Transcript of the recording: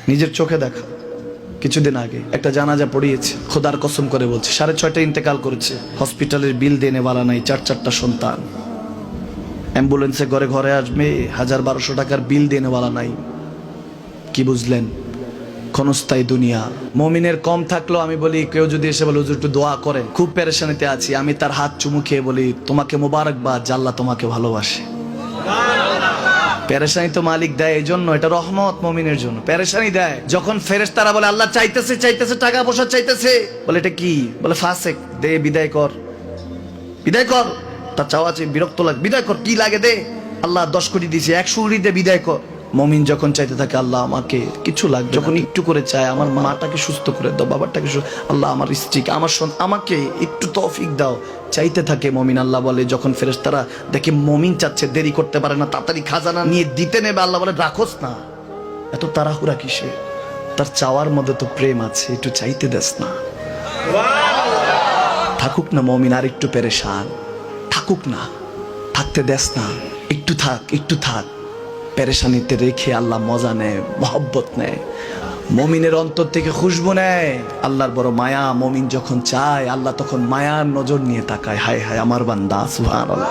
নিজের চোখে দেখা। কিছুদিন আগে একটা জানাজা পড়িয়েছে, খোদার কসম করে বলছে 6:30 ইন্তেকাল করেছে। হসপিটালের বিল দেনেওয়ালা নাই, 4 সন্তান। অ্যাম্বুলেন্সে ঘরে ঘরে আসবে, 1000-1200 টাকার বিল দেনেওয়ালা নাই। কি বুঝলেন? ক্ষণস্থায়ী দুনিয়া। মুমিনের কম থাকলেও আমি বলি, কেউ যদি এসে বলে হুজুর একটু দোয়া করেন, খুব পেরেশানিতে আছি, আমি তার হাত চুমু খেয়ে বলি তোমাকে মোবারকবাদ, আল্লাহ তোমাকে ভালোবাসে। পেরেশানি তো মালিক দেয়, এই জন্য এটা রহমত মুমিনের জন্য। পেরেশানি দেয় যখন ফেরেশতারা বলে আল্লাহ চাইতেছে চাইতেছে, টাকা পয়সা চাইতেছে, বলে এটা কি? বলে ফাসেক, দে বিদায় কর, বিদায় কর। তার চাওয়া আছে, বিরক্ত লাগে, বিদায় কর, কি লাগে দে। আল্লাহ 10 কোটি দিয়েছে, 100 কোটি দিয়ে বিদায় কর। মুমিন যখন চাইতে থাকে আল্লাহ আমাকে কিছু লাগবে, যখন একটু করে চায় আমার মাটাকে সুস্থ করে দাও, বাবাটাকে আল্লাহ আমার স্ত্রীকে, আমার আমাকে একটু তৌফিক দাও, চাইতে থাকে মুমিন। আল্লাহ বলে যখন ফেরেশতারা দেখে মুমিন চাচ্ছে, দেরি করতে পারে না, তাড়াতাড়ি খাজানা নিয়ে দিতে নেবে, আল্লাহ বলে রাখোস না, এত তাড়াহুড়া কিসে? তার চাওয়ার মধ্যে তো প্রেম আছে, একটু চাইতে দেস না। থাকুক না মুমিন আর একটু পেরেশান, থাকুক না, থাকতে দেস না, একটু থাক, একটু থাক। পেরেশানিতে রেখে আল্লাহ মজা নেয়, মহব্বত নেয়, মুমিনের অন্তর থেকে খুশবু নেয়। আল্লাহর বড় মায়া, মুমিন যখন চায় আল্লাহ তখন মায়ার নজর নিয়ে তাকায়, হায় হায় আমার বান্দা, সুবহানাল্লাহ।